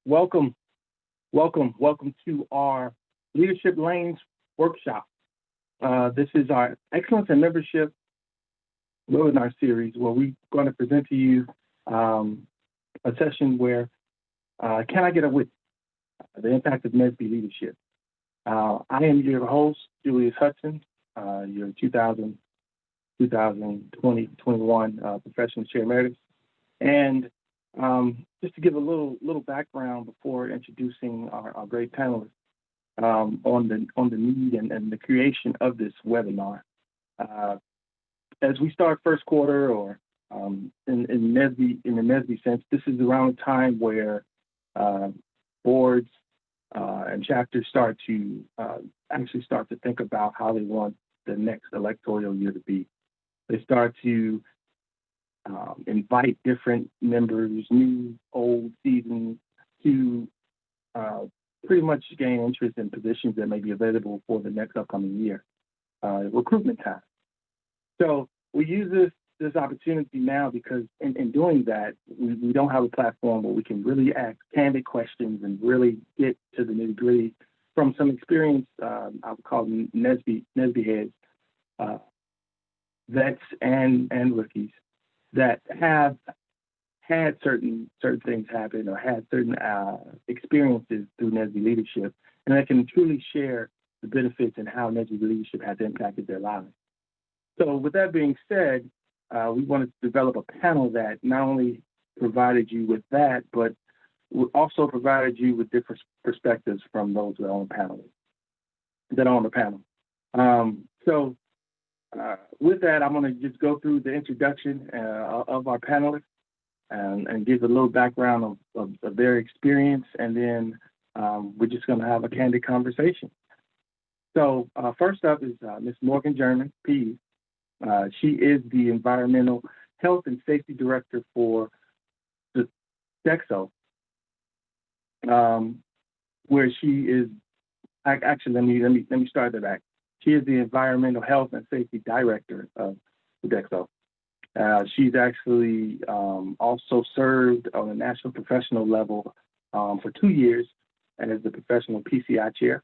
Welcome, welcome to our Leadership Lanes workshop. This is our Excellence in Membership webinar series where we're going to present to you a session where can I get a witness? The impact of Nesbi leadership. I am your host, Julius Hudson, your 2020-21 Professionals Emeritus. And just to give a little background before introducing our great panelists on the need and the creation of this webinar. As we start first quarter, or in the Nesbi sense, this is around the time where boards and chapters start to think about how they want the next electoral year to be. They start to invite different members, new, old, seasoned, to pretty much gain interest in positions that may be available for the next upcoming year, recruitment time. So we use this opportunity now because in doing that, we don't have a platform where we can really ask candid questions and really get to the nitty gritty from some experienced, I would call them Nesbi heads, vets and rookies that have had certain things happen or had certain experiences through Nesbi leadership, and that can truly share the benefits and how Nesbi leadership has impacted their lives. So with that being said, we wanted to develop a panel that not only provided you with that, but also provided you with different perspectives from those that are on the panel. With that, I'm going to just go through the introduction of our panelists and give a little background of their experience, and then we're just going to have a candid conversation. So first up is Ms. Morgan German, PE. She is the Environmental Health and Safety Director for Sodexo, where she is. Actually, let me start that back. She is the Environmental Health and Safety Director of Sodexo. She's actually also served on a national professional level for 2 years and is the professional PCI chair.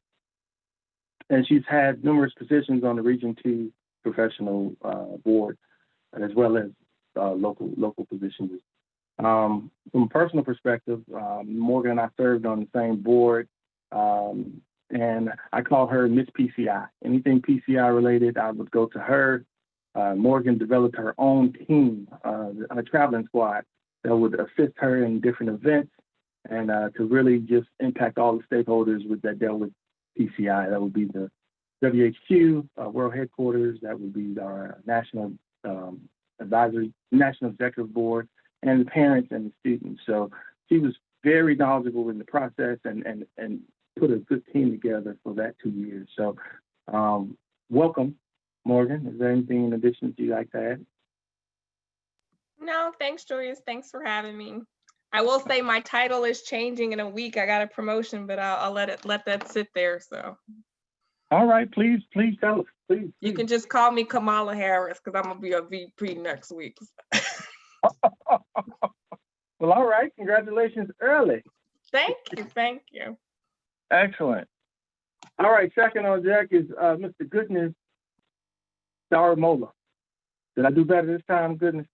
And she's had numerous positions on the Region 2 professional board, as well as local positions. From a personal perspective, Morgan and I served on the same board, and I call her Miss PCI. Anything PCI related, I would go to her. Morgan developed her own team, a traveling squad that would assist her in different events and to really just impact all the stakeholders that dealt with PCI. That would be the WHQ, World Headquarters, that would be our National National Executive Board, and the parents and the students. So she was very knowledgeable in the process and put a good team together for that 2 years. So welcome, Morgan. Is there anything in addition that you'd like to add? No, thanks, Julius. Thanks for having me. I will say my title is changing in a week. I got a promotion, but I'll let that sit there. So. All right, please tell us. Please. You can just call me Kamala Harris because I'm gonna be a VP next week. Well, all right. Congratulations early. Thank you. Excellent. All right, second on deck is Mr. Goodness Daramola. Did I do better this time, Goodness?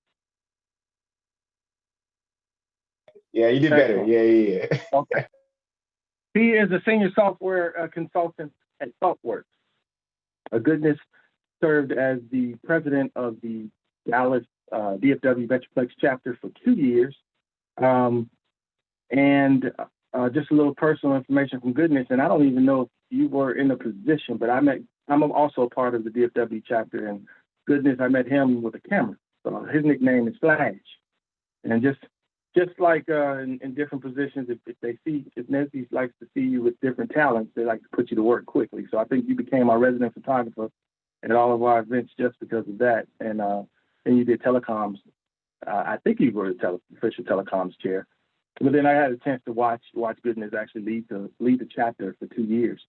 Yeah, you did better. Yeah. Okay. He is a senior software consultant at Thoughtworks. Goodness served as the president of the Dallas DFW Metroplex chapter for 2 years. Just a little personal information from Goodness, and I don't even know if you were in a position, but I'm also a part of the DFW chapter, and Goodness, I met him with a camera. So his nickname is Flash. And just like in different positions, if Nesbi likes to see you with different talents, they like to put you to work quickly. So I think you became our resident photographer at all of our events just because of that. And then you did telecoms. I think you were the official telecoms chair. But then I had a chance to watch Goodness actually lead the chapter for 2 years.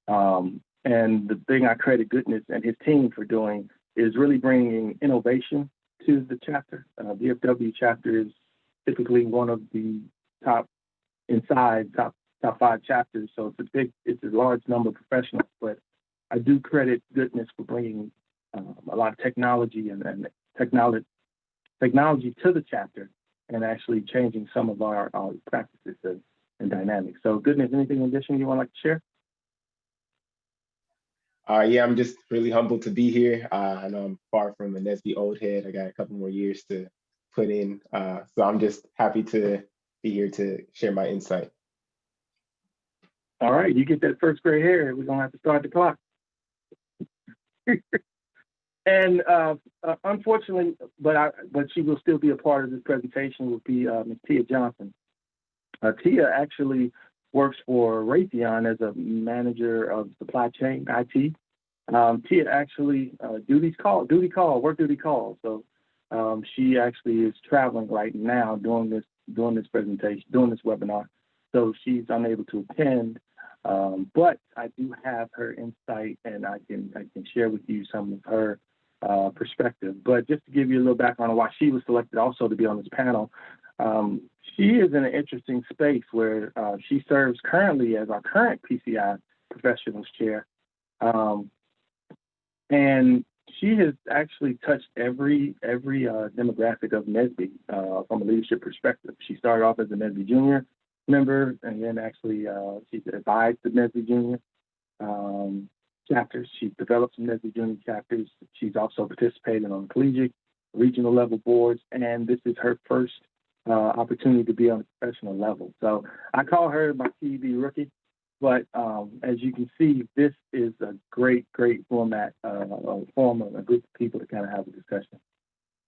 And the thing I credit Goodness and his team for doing is really bringing innovation to the chapter. DFW chapter is typically one of the top inside top 5 chapters. So it's a large number of professionals. But I do credit Goodness for bringing a lot of technology and technology to the chapter and actually changing some of our practices and dynamics. So Goodness, anything in addition you want to like to share? Yeah, I'm just really humbled to be here. I know I'm far from a Nesbi old head. I got a couple more years to put in. So I'm just happy to be here to share my insight. All right, you get that first gray hair, we're gonna have to start the clock. And unfortunately, but she will still be a part of this presentation, will be Ms. Tia Johnson. Tia actually works for Raytheon as a manager of supply chain IT. Tia actually work duty call. So she actually is traveling right now doing this presentation, doing this webinar. So she's unable to attend, but I do have her insight, and I can share with you some of her perspective. But just to give you a little background on why she was selected also to be on this panel, she is in an interesting space where she serves currently as our current PCI Professionals Chair. And she has actually touched every demographic of Nesbi from a leadership perspective. She started off as a Nesbi Junior member, and then actually she's advised the Nesbi Junior chapters. She's developed some Nesbi Junior chapters. She's also participated on collegiate, regional level boards, and this is her first opportunity to be on a professional level. So I call her my TV rookie, but as you can see, this is a great format, a forum of a group of people to kind of have a discussion.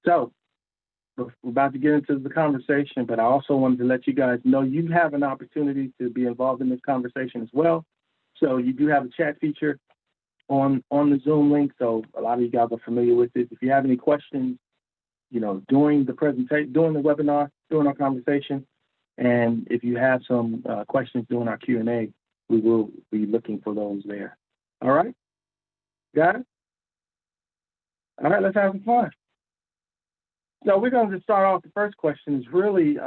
So we're about to get into the conversation, but I also wanted to let you guys know you have an opportunity to be involved in this conversation as well. So you do have a chat feature on the Zoom link, so a lot of you guys are familiar with it. If you have any questions, during the presentation, during the webinar, during our conversation, and if you have some questions during our Q&A, we will be looking for those there. All right? Got it? All right, let's have some fun. So we're going to start off. The first question is really,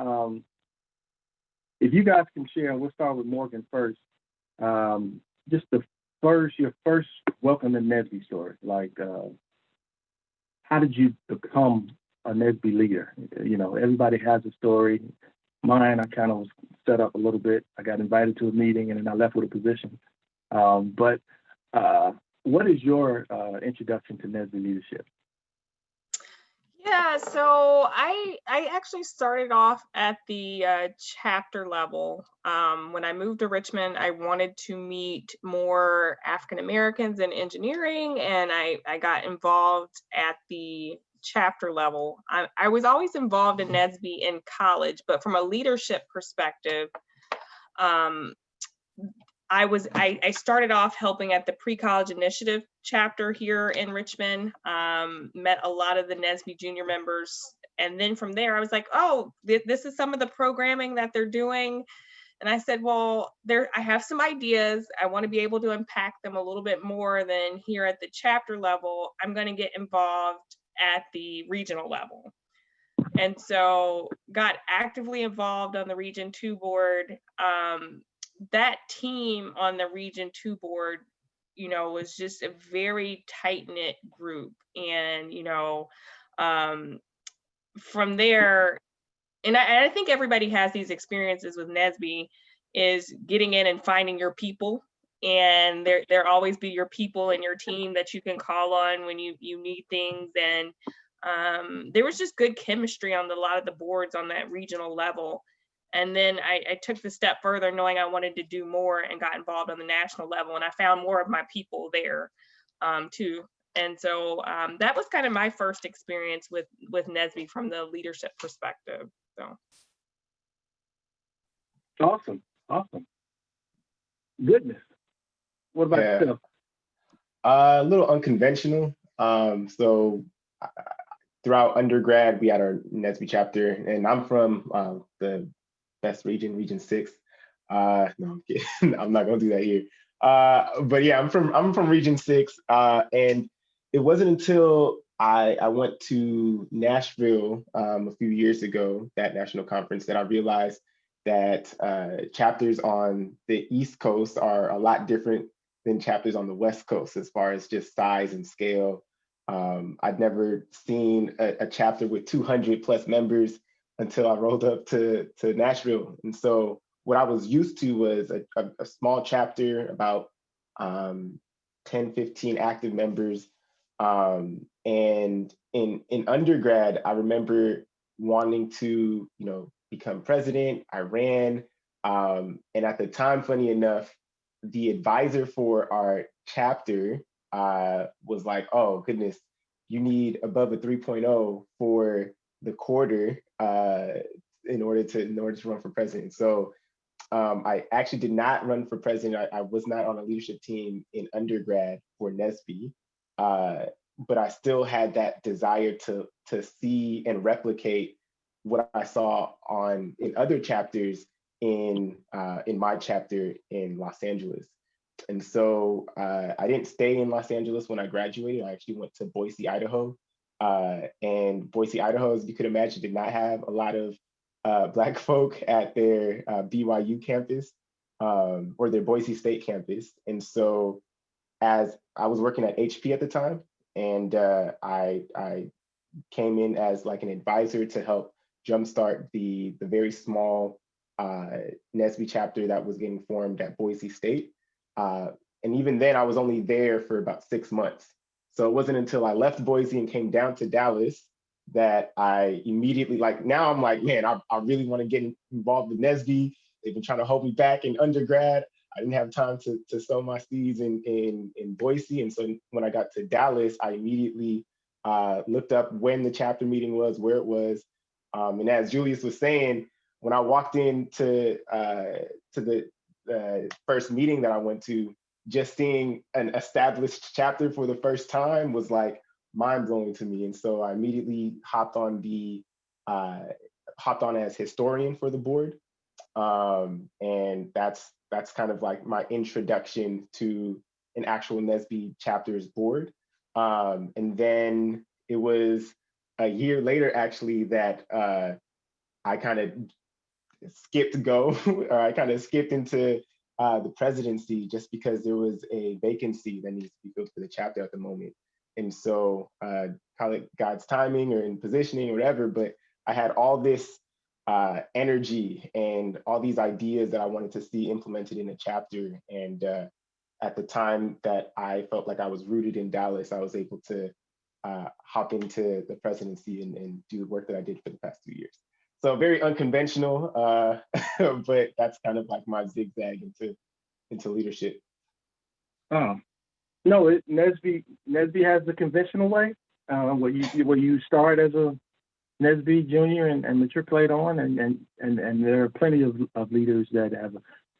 if you guys can share, we'll start with Morgan first. Just your first welcome to Nesbi story. Like, how did you become a Nesbi leader? Everybody has a story. Mine, I kind of was set up a little bit. I got invited to a meeting and then I left with a position. But what is your introduction to Nesbi leadership? Yeah, so I actually started off at the chapter level. When I moved to Richmond, I wanted to meet more African Americans in engineering, and I got involved at the chapter level. I was always involved in Nesbi in college, but from a leadership perspective, I started off helping at the pre-college initiative chapter here in Richmond, met a lot of the Nesbi junior members. And then from there, I was like, oh, this is some of the programming that they're doing. And I said, well, I have some ideas. I want to be able to impact them a little bit more than here at the chapter level. I'm going to get involved at the regional level. And so got actively involved on the Region 2 board. That team on the Region 2 board, was just a very tight-knit group. And, from there, and I think everybody has these experiences with Nesbi, is getting in and finding your people. And there always be your people in your team that you can call on when you need things. And there was just good chemistry on a lot of the boards on that regional level. And then I took the step further, knowing I wanted to do more, and got involved on the national level. And I found more of my people there too. And so that was kind of my first experience with Nesbi from the leadership perspective. So. Awesome. Goodness. What about yourself? A little unconventional. So throughout undergrad, we had our Nesbi chapter, and I'm from the best region, Region 6. No, I'm kidding. I'm not gonna do that here. But yeah, I'm from Region 6, and it wasn't until I went to Nashville a few years ago, that national conference, that I realized that chapters on the East Coast are a lot different than chapters on the West Coast as far as just size and scale. I'd never seen a chapter with 200 plus members until I rolled up to Nashville. And so what I was used to was a small chapter, about 10, 15 active members. And in undergrad, I remember wanting to, become president. I ran. And at the time, funny enough, the advisor for our chapter was like, oh goodness, you need above a 3.0 for the quarter in order to run for president. So I actually did not run for president. I was not on a leadership team in undergrad for Nesbi, but I still had that desire to see and replicate what I saw in other chapters in my chapter in Los Angeles. And so I didn't stay in Los Angeles when I graduated. I actually went to Boise, Idaho. And Boise, Idaho, as you could imagine, did not have a lot of Black folk at their BYU campus or their Boise State campus. And so as I was working at HP at the time, and I came in as like an advisor to help jumpstart the very small Nesbi chapter that was getting formed at Boise State. And even then, I was only there for about 6 months. So it wasn't until I left Boise and came down to Dallas that I immediately, now I'm like, man, I really want to get involved with Nesbi. They've been trying to hold me back in undergrad. I didn't have time to sow my seeds in Boise. And so when I got to Dallas, I immediately looked up when the chapter meeting was, where it was. And as Julius was saying, when I walked into the first meeting that I went to, just seeing an established chapter for the first time was like mind blowing to me. And so I immediately hopped on as historian for the board. And that's kind of like my introduction to an actual Nesbi chapters board. And then it was a year later, actually, that I kind of skipped into the presidency just because there was a vacancy that needs to be filled for the chapter at the moment. And so call it God's timing or in positioning or whatever, but I had all this energy and all these ideas that I wanted to see implemented in a chapter. And at the time that I felt like I was rooted in Dallas, I was able to hop into the presidency and do the work that I did for the past 2 years. So very unconventional, but that's kind of like my zigzag into leadership. Oh, no, Nesbi has the conventional way, where you start as a Nesbi junior and matriculate on, and there are plenty of leaders that have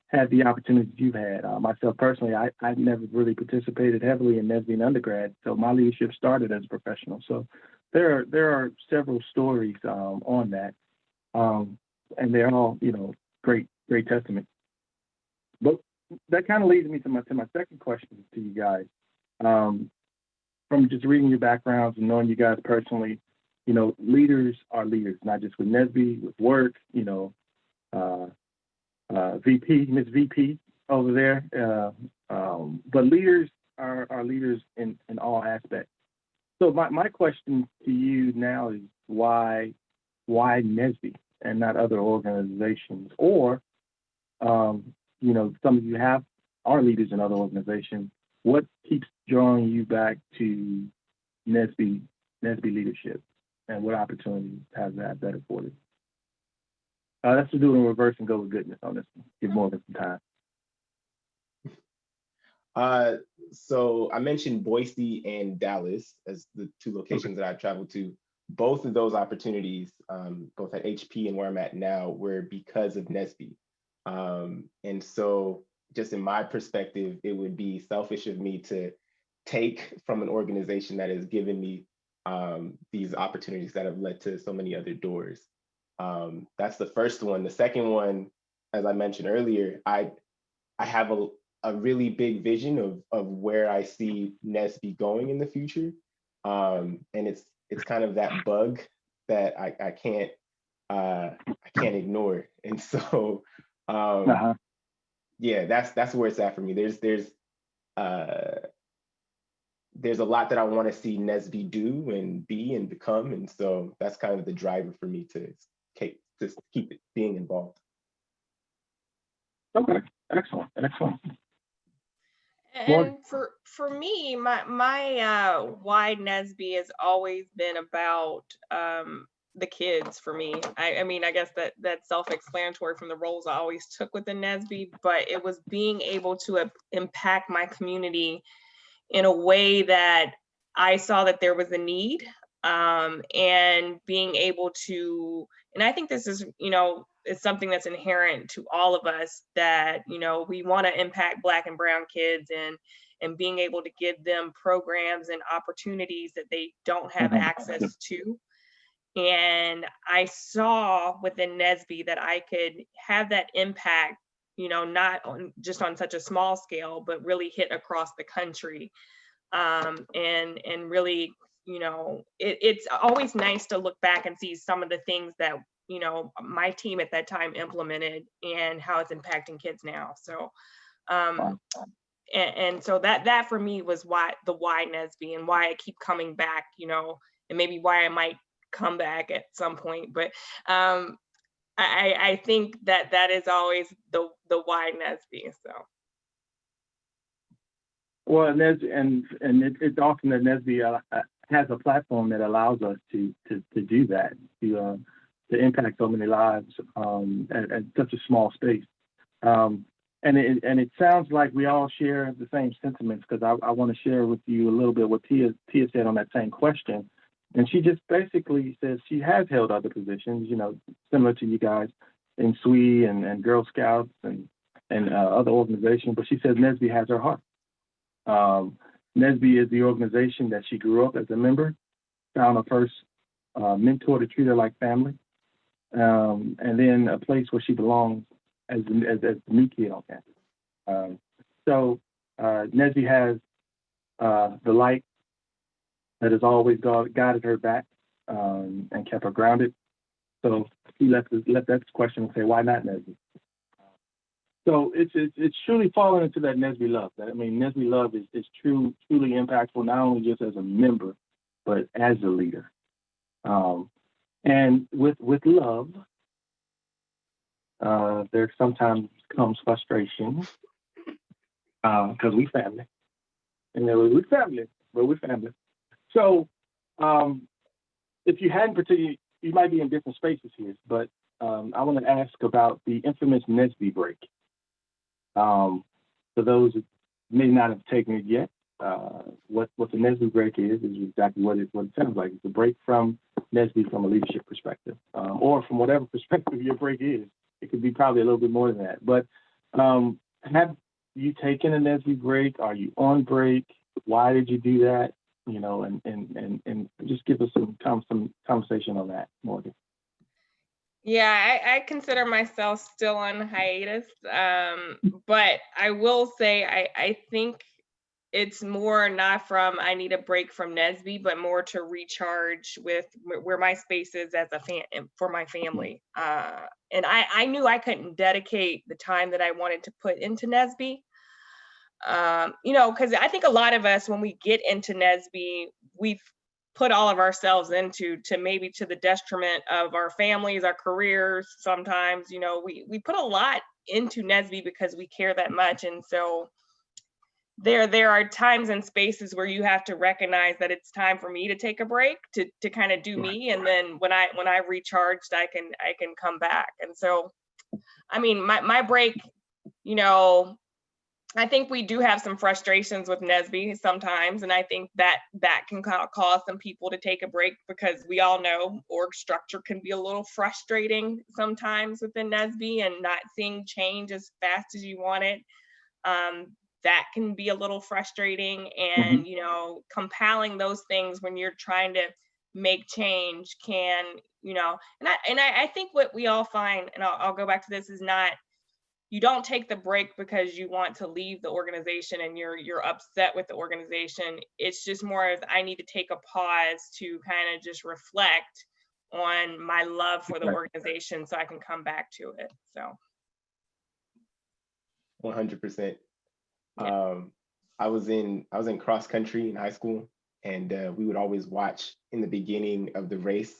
had the opportunities you've had. Myself personally, I never really participated heavily in Nesbi in undergrad, so my leadership started as a professional. So there are several stories on that. And they're all, great testament. But that kind of leads me to my second question to you guys. From just reading your backgrounds and knowing you guys personally, leaders are leaders, not just with Nesbi, with work, VP, Miss VP over there. But leaders are leaders in all aspects. So my question to you now is why Nesbi and not other organizations? Or, some of you are leaders in other organizations. What keeps drawing you back to Nesbi leadership, and what opportunities has that afforded? Let's just do it in reverse and go with goodness on this one. Give Morgan some time. So I mentioned Boise and Dallas as the two locations that I traveled to. Both of those opportunities, both at HP and where I'm at now, were because of Nesbi. And so just in my perspective, it would be selfish of me to take from an organization that has given me these opportunities that have led to so many other doors. That's the first one. The second one, as I mentioned earlier, I have a really big vision of where I see Nesbi going in the future. And it's kind of that bug that I can't I can't ignore. And so, Uh-huh. yeah, that's where it's at for me. There's a lot that I want to see Nesbi do and be and become, and so that's kind of the driver for me to keep it being involved. Okay, excellent, excellent. And for me, my why Nesby has always been about the kids for me. I mean, I guess that's self-explanatory from the roles I always took within Nesby, but it was being able to impact my community in a way that I saw that there was a need, and being able to, and I think this is, it's something that's inherent to all of us, that, we want to impact Black and brown kids, and being able to give them programs and opportunities that they don't have access to. And I saw within Nesby that I could have that impact, not just on such a small scale, but really hit across the country. And really, it's always nice to look back and see some of the things that, my team at that time implemented and how it's impacting kids now. So, and so that for me was why Nesby, and why I keep coming back, and maybe why I might come back at some point. But I think that is always the why Nesby. So. Well, it's often that Nesby has a platform that allows us to do that, to impact so many lives at such a small space. And it sounds like we all share the same sentiments, because I want to share with you a little bit what Tia said on that same question. And she just basically says she has held other positions, similar to you guys in SWE and Girl Scouts and other organizations, but she says Nesby has her heart. Nesby is the organization that she grew up as a member, found her first mentor to treat her like family, and then a place where she belongs as the new kid on campus. So Nesby has the light that has always guided her back and kept her grounded. So he left that question and say, why not Nesby? So it's truly falling into that Nesby love. Nesby love is truly impactful, not only just as a member, but as a leader. And with love, there sometimes comes frustration, because we family. And we're family, but we're family. So if you hadn't particularly, you might be in different spaces here, but I want to ask about the infamous Nesby break. For those who may not have taken it yet, what the Nesby break is exactly what it sounds like. It's a break from Nesby from a leadership perspective, or from whatever perspective your break is. It could be probably a little bit more than that. But have you taken a Nesby break? Are you on break? Why did you do that? And just give us some conversation on that, Morgan. Yeah, I consider myself still on hiatus, but I will say I think it's more not from I need a break from Nesby, but more to recharge with where my space is as for my family. And I knew I couldn't dedicate the time that I wanted to put into Nesby. Because I think a lot of us, when we get into Nesby, we've put all of ourselves into maybe to the detriment of our families, our careers. Sometimes, we put a lot into Nesby because we care that much. And so there are times and spaces where you have to recognize that it's time for me to take a break to kind of do me. And then when I've recharged, I can come back. And so, my break, I think we do have some frustrations with Nesby sometimes, and I think that can cause some people to take a break, because we all know org structure can be a little frustrating sometimes within Nesby, and not seeing change as fast as you want it. That can be a little frustrating, and compiling those things when you're trying to make change can, and I think what we all find, and I'll go back to this, is not, you don't take the break because you want to leave the organization and you're upset with the organization. It's just more of, I need to take a pause to kind of just reflect on my love for the organization so I can come back to it. So 100%. yeah. I was in cross country in high school, and we would always watch in the beginning of the race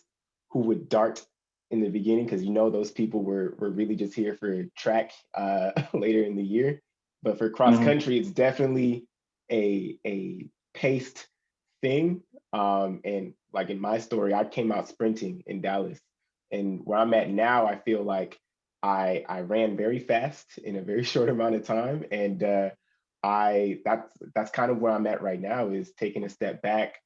who would dart in the beginning, because those people were really just here for track later in the year. But for cross country, it's definitely a paced thing. And like in my story, I came out sprinting in Dallas, and where I'm at now, I feel like I ran very fast in a very short amount of time, and that's kind of where I'm at right now, is taking a step back.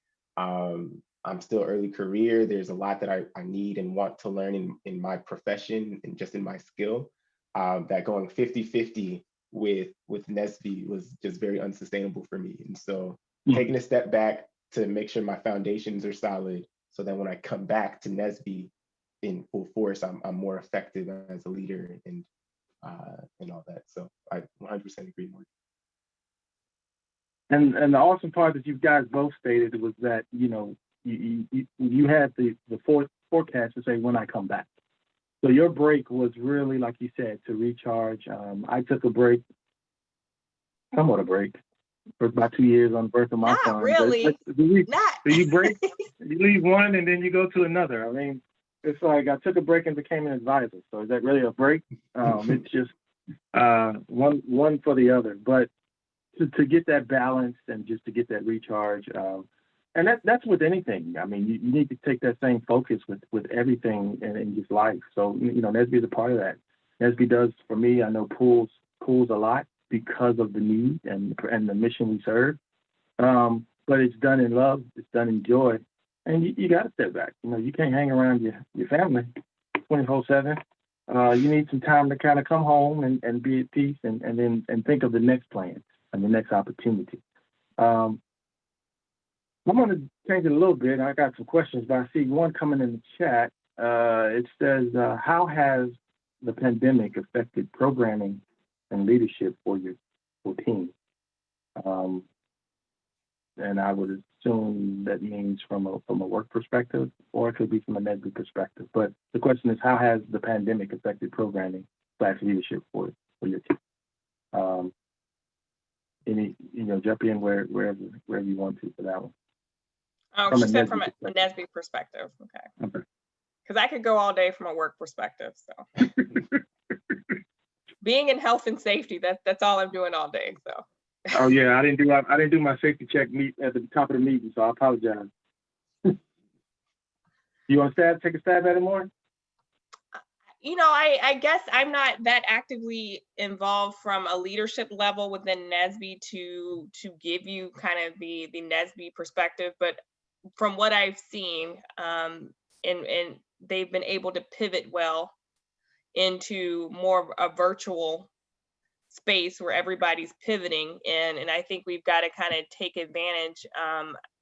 I'm still early career. There's a lot that I need and want to learn in my profession and just in my skill. That going 50-50 with Nesbi was just very unsustainable for me. And so taking a step back to make sure my foundations are solid, so that when I come back to Nesbi in full force, I'm more effective as a leader and all that. So I 100% agree, Morgan. And the awesome part that you guys both stated was that, you had the forecast to say when I come back. So your break was really, like you said, to recharge. I took a break, somewhat a break, for about 2 years on the birth of my son. Not really. So you break, you leave one and then you go to another. I mean, it's like I took a break and became an advisor. So is that really a break? It's just one for the other. But to get that balance and just to get that recharge, and that's with anything. I mean, you need to take that same focus with everything in just life. So, Nesbi is a part of that. Nesbi does, for me, I know pulls a lot because of the need and the mission we serve. But it's done in love, it's done in joy, and you got to step back. You can't hang around your family 24/7. You need some time to kind of come home and be at peace and then think of the next plan and the next opportunity. I'm going to change it a little bit. I got some questions, but I see one coming in the chat. It says, how has the pandemic affected programming and leadership for your team? And I would assume that means from a work perspective, or it could be from a Nesbi perspective. But the question is, how has the pandemic affected programming / leadership for your team? Jump in wherever you want to for that one. Oh, she said from a Nesbi perspective. Okay. Because I could go all day from a work perspective. So being in health and safety, that's all I'm doing all day. So. Oh yeah, I didn't do my safety check at the top of the meeting, so I apologize. You want to take a stab at it more? I guess I'm not that actively involved from a leadership level within Nesbi to give you kind of the Nesbi perspective, but from what I've seen, and they've been able to pivot well into more of a virtual space where everybody's pivoting in, and I think we've got to kind of take advantage.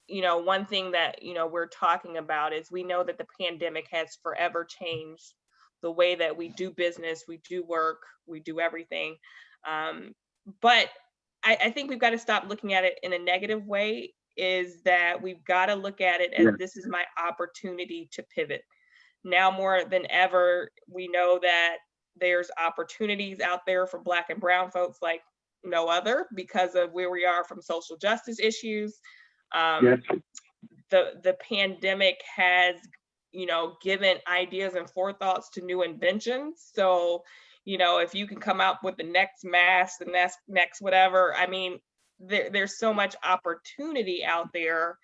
One thing that we're talking about is we know that the pandemic has forever changed the way that we do business, we do work, we do everything. But I think we've got to stop looking at it in a negative way, is that we've got to look at it as this is my opportunity to pivot. Now more than ever, we know that there's opportunities out there for Black and Brown folks like no other because of where we are from social justice issues. The pandemic has given ideas and forethoughts to new inventions. So, if you can come out with the next mask, the next whatever, I mean, there's so much opportunity out there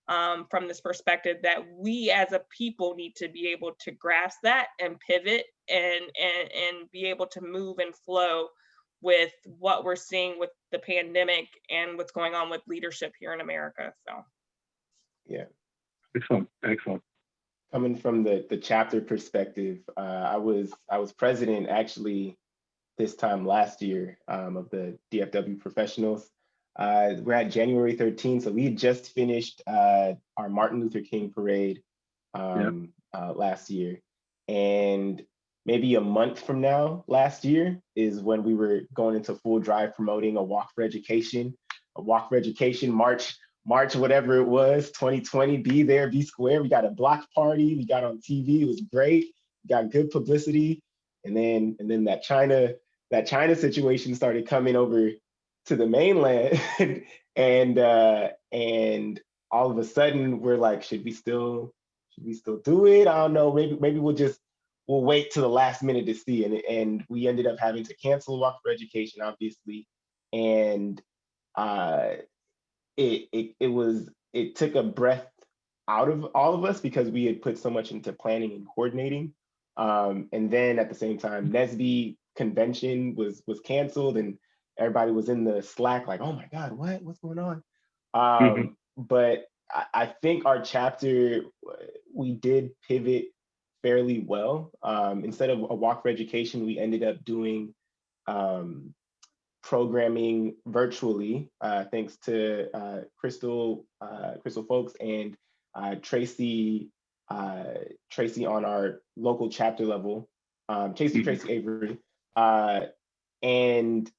from this perspective that we as a people need to be able to grasp that and pivot and be able to move and flow with what we're seeing with the pandemic and what's going on with leadership here in America. So, yeah, excellent. Coming from the chapter perspective, I was president actually this time last year of the DFW Professionals. We're at January 13th, so we had just finished our Martin Luther King parade last year, and maybe a month from now, last year, is when we were going into full drive promoting a Walk for Education march March, whatever it was, 2020, be there, be square. We got a block party, we got on TV, it was great, we got good publicity. And then that China situation started coming over to the mainland. and all of a sudden we're like, should we still do it? I don't know, maybe we'll wait to the last minute to see. And we ended up having to cancel Walk for Education, obviously. And it took a breath out of all of us because we had put so much into planning and coordinating. And then at the same time, NSBE convention was canceled, and everybody was in the Slack like, oh my God, what's going on? But I think our chapter, we did pivot fairly well. Instead of a Walk for Education, we ended up doing programming virtually, thanks to Crystal folks and Tracy on our local chapter level, Tracy Avery. And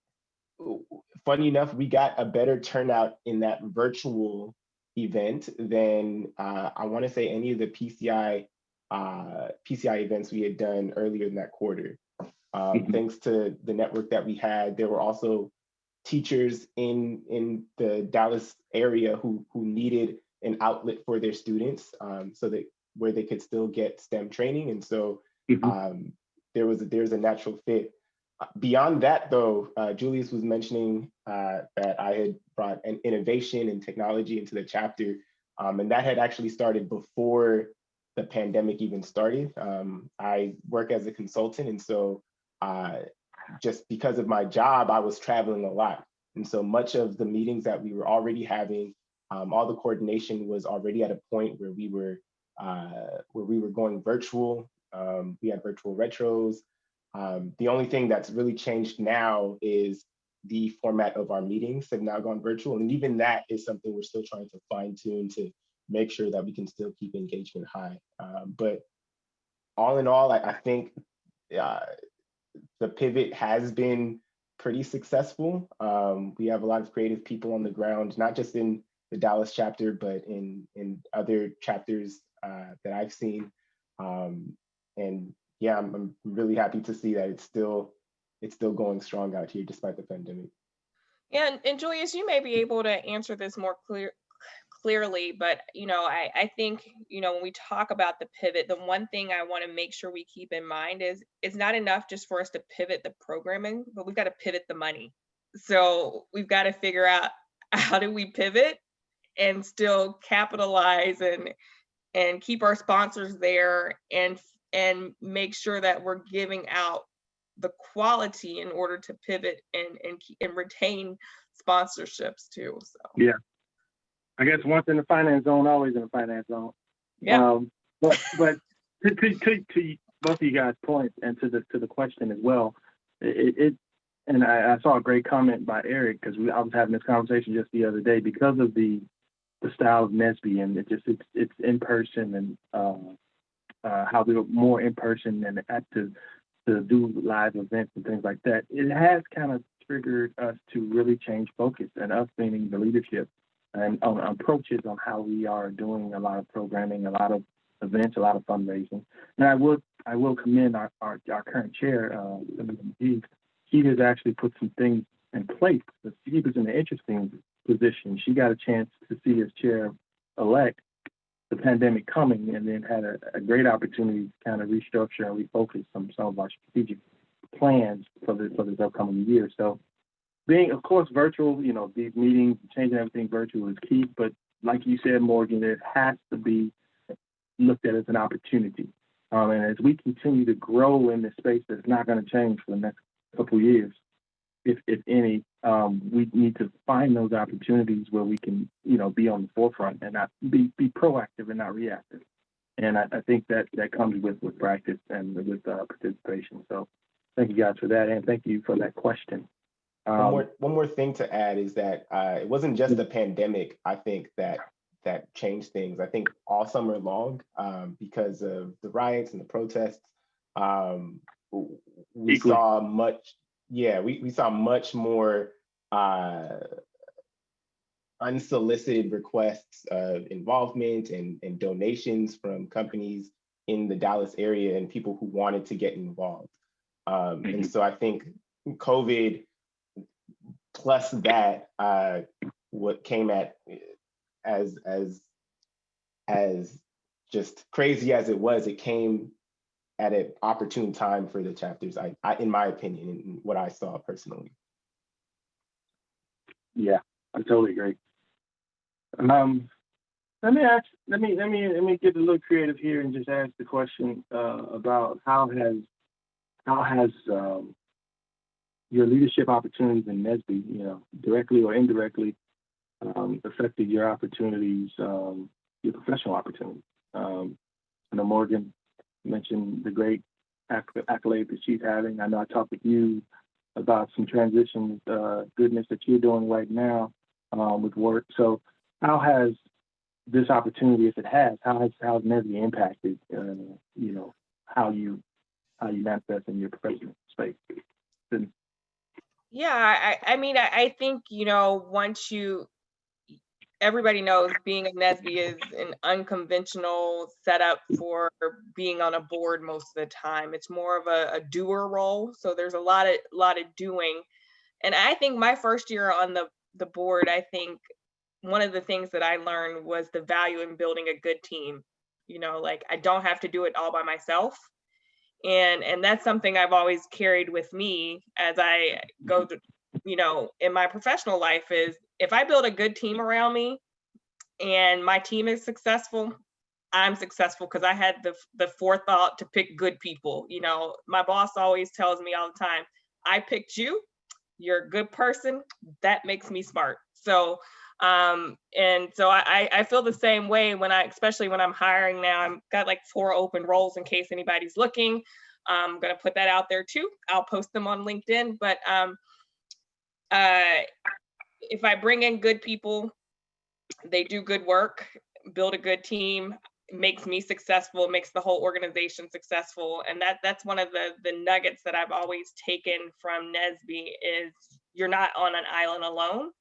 funny enough, we got a better turnout in that virtual event than I want to say any of the PCI events we had done earlier in that quarter. Thanks to the network that we had. There were also teachers in the Dallas area who needed an outlet for their students, so that where they could still get STEM training. And so there's a natural fit. Beyond that, though, Julius was mentioning that I had brought an innovation and technology into the chapter, and that had actually started before the pandemic even started. I work as a consultant, and so just because of my job, I was traveling a lot. And so much of the meetings that we were already having, all the coordination was already at a point where we were going virtual. We had virtual retros. The only thing that's really changed now is the format of our meetings have now gone virtual. And even that is something we're still trying to fine tune to make sure that we can still keep engagement high. But all in all, I think the pivot has been pretty successful. We have a lot of creative people on the ground, not just in the Dallas chapter, but in other chapters that I've seen. And yeah, I'm really happy to see that it's still going strong out here despite the pandemic. Yeah, and Julius, you may be able to answer this more clearly, but I think when we talk about the pivot, the one thing I want to make sure we keep in mind is it's not enough just for us to pivot the programming, but we've got to pivot the money. So we've got to figure out how do we pivot and still capitalize and keep our sponsors there and make sure that we're giving out the quality in order to pivot and retain sponsorships too. So yeah. I guess once in the finance zone, always in the finance zone. Yeah. But to both of you guys' points and to the question as well, and I saw a great comment by Eric because I was having this conversation just the other day because of the style of Nesbi and it's in person and how we were more in person and had to do live events and things like that. It has kind of triggered us to really change focus, and us meaning the leadership, and on approaches on how we are doing a lot of programming, a lot of events, a lot of fundraising. And I will commend our current chair, she has actually put some things in place. She was in an interesting position. She got a chance to see as chair-elect the pandemic coming, and then had a great opportunity to kind of restructure and refocus some of our strategic plans for this upcoming year. So being, of course, virtual, these meetings, changing everything virtual is key, but like you said, Morgan, it has to be looked at as an opportunity. And as we continue to grow in this space that's not going to change for the next couple of years, if any, we need to find those opportunities where we can, be on the forefront and not be proactive and not reactive. And I think that comes with practice and with participation. So thank you guys for that, and thank you for that question. One more thing to add is that it wasn't just the pandemic, I think, that changed things. I think all summer long, because of the riots and the protests, we saw much more unsolicited requests of involvement and donations from companies in the Dallas area and people who wanted to get involved. And so I think COVID plus that, what came at as just crazy as it came at an opportune time for the chapters, I in my opinion, and what I saw personally. Yeah, I totally agree. Let me get a little creative here and just ask the question about how has your leadership opportunities in Nesbi, directly or indirectly, affected your opportunities, your professional opportunities. I know Morgan mentioned the great accolade that she's having. I know I talked with you about some transition goodness that you're doing right now with work. So how has this opportunity, if it has, how has Nesbi impacted, how you manifest in your professional space? Yeah, I think, once everybody knows being a Nesbi is an unconventional setup for being on a board most of the time. It's more of a doer role. So there's a lot of doing. And I think my first year on the board, I think one of the things that I learned was the value in building a good team. Like I don't have to do it all by myself. And that's something I've always carried with me as I go to, in my professional life, is if I build a good team around me and my team is successful, I'm successful because I had the forethought to pick good people. My boss always tells me all the time, I picked you, you're a good person, that makes me smart. So and so I feel the same way especially when I'm hiring now. I've got like 4 open roles in case anybody's looking. I'm going to put that out there too. I'll post them on LinkedIn. But if I bring in good people, they do good work, build a good team, makes me successful, makes the whole organization successful. And that's one of the nuggets that I've always taken from Nesbi is you're not on an island alone.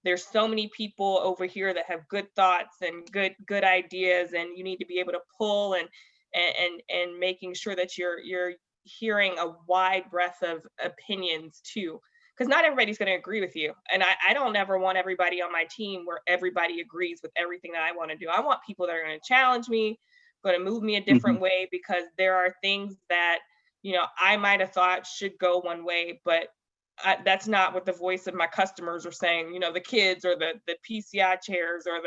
There's so many people over here that have good thoughts and good ideas, and you need to be able to pull and making sure that you're hearing a wide breadth of opinions too, because not everybody's going to agree with you. And I don't ever want everybody on my team where everybody agrees with everything that I want to do. I want people that are going to challenge me, going to move me a different way, because there are things that I might have thought should go one way, but that's not what the voice of my customers are saying, the kids or the PCI chairs or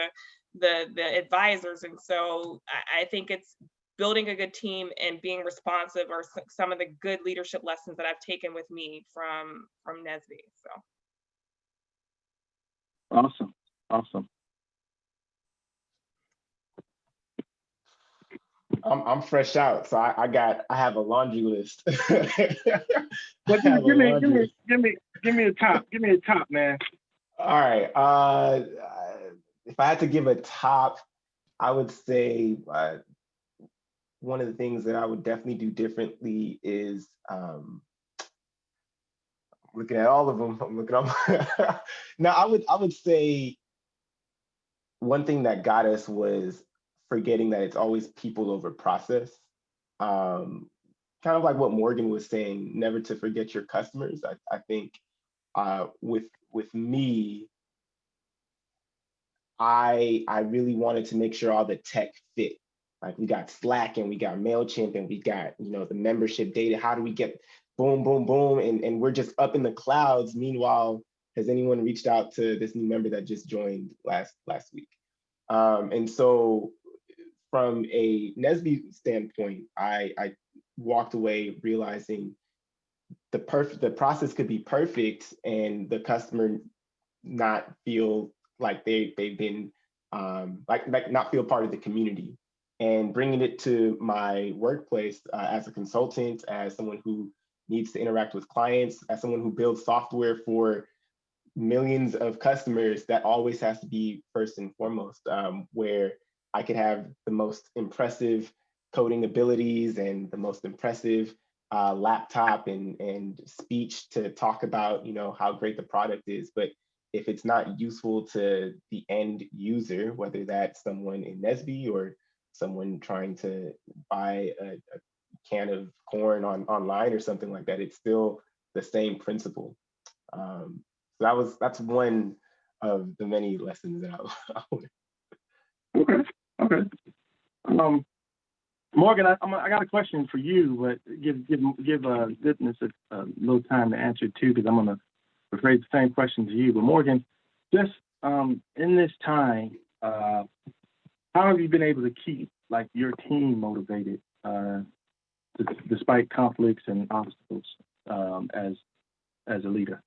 the advisors. And so I think it's building a good team and being responsive are some of the good leadership lessons that I've taken with me from Nesbi. So Awesome. I'm fresh out, so I have a laundry list. Well, give me a top, man. All right. If I had to give a top, I would say one of the things that I would definitely do differently is looking at all of them. I'm looking up. Now, I would say one thing that got us was forgetting that it's always people over process. Kind of like what Morgan was saying, never to forget your customers. I think with me, I really wanted to make sure all the tech fit. Like we got Slack and we got MailChimp and we got the membership data. How do we get boom, boom, boom? And we're just up in the clouds. Meanwhile, has anyone reached out to this new member that just joined last week? And so from a Nesbi standpoint, I walked away realizing the process could be perfect and the customer not feel like they've been like not feel part of the community. And bringing it to my workplace as a consultant, as someone who needs to interact with clients, as someone who builds software for millions of customers, that always has to be first and foremost, where I could have the most impressive coding abilities and the most impressive laptop and speech to talk about how great the product is. But if it's not useful to the end user, whether that's someone in Nesbi or someone trying to buy a can of corn online or something like that, it's still the same principle. So that's one of the many lessons that I learned. Okay. Morgan, I got a question for you, but give Goodness a little time to answer too, because I'm going to rephrase the same question to you. But Morgan, just in this time, how have you been able to keep like your team motivated despite conflicts and obstacles as a leader?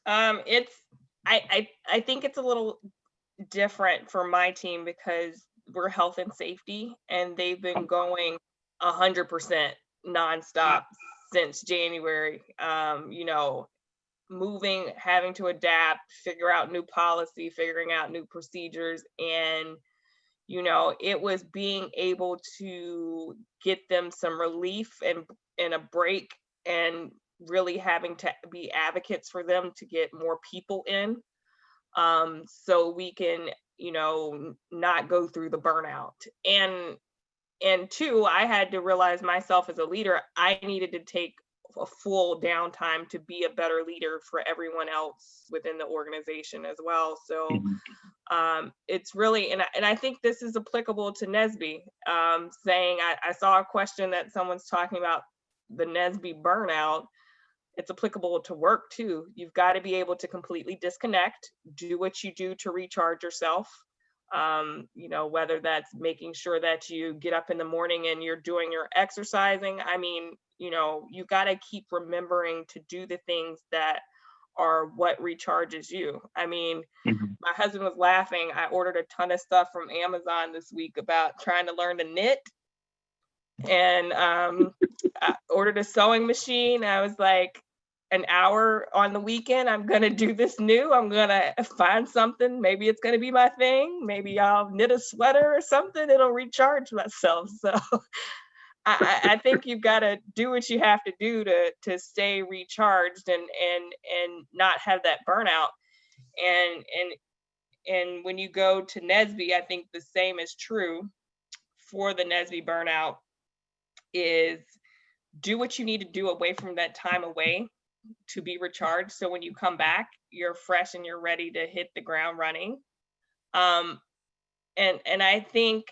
I think it's a little different for my team because we're health and safety, and they've been going 100% nonstop since January. Moving, having to adapt, figure out new policy, figuring out new procedures, and it was being able to get them some relief and a break, and really having to be advocates for them to get more people in, so we can not go through the burnout. And two, I had to realize myself as a leader, I needed to take a full downtime to be a better leader for everyone else within the organization as well. So it's really, and I think this is applicable to Nesbi, saying I saw a question that someone's talking about the Nesbi burnout. It's applicable to work too. You've got to be able to completely disconnect, do what you do to recharge yourself. Whether that's making sure that you get up in the morning and you're doing your exercising. I mean, you got to keep remembering to do the things that are what recharges you. I mean, my husband was laughing. I ordered a ton of stuff from Amazon this week about trying to learn to knit. And I ordered a sewing machine. I was like, an hour on the weekend, I'm going to do this new. I'm going to find something. Maybe it's going to be my thing. Maybe I'll knit a sweater or something. It'll recharge myself. So I think you've got to do what you have to do to stay recharged and not have that burnout. And when you go to Nesbi, I think the same is true for the Nesbi burnout, is do what you need to do away from that time away to be recharged. So when you come back, you're fresh and you're ready to hit the ground running. And I think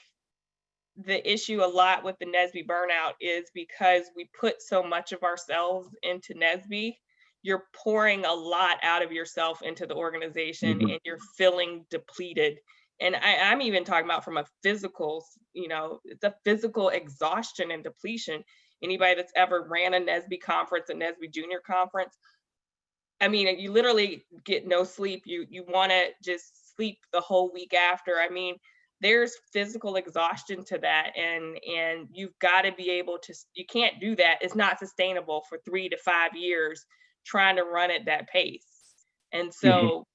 the issue a lot with the Nesbi burnout is because we put so much of ourselves into Nesbi, you're pouring a lot out of yourself into the organization and you're feeling depleted. And I'm even talking about from a physical, it's a physical exhaustion and depletion. Anybody that's ever ran a Nesbi conference, a Nesbi junior conference, I mean, you literally get no sleep. You want to just sleep the whole week after. I mean, there's physical exhaustion to that. And you've got to be able to, you can't do that. It's not sustainable for 3 to 5 years trying to run at that pace. And so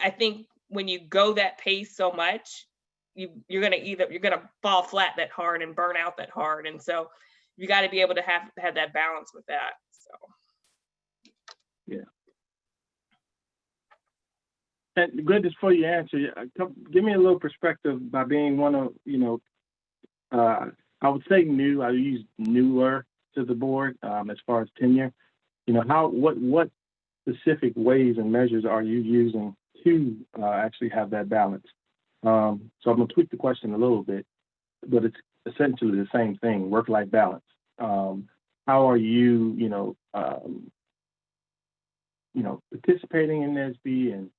I think when you go that pace so much, you're going to fall flat that hard and burn out that hard. And so you got to be able to have that balance with that. So yeah. And Goodness, for your answer, give me a little perspective by being one of, I would say new. I use newer to the board as far as tenure. What specific ways and measures are you using to actually have that balance? So I'm going to tweak the question a little bit, but it's essentially the same thing: work-life balance. How are you, participating in Nesbi and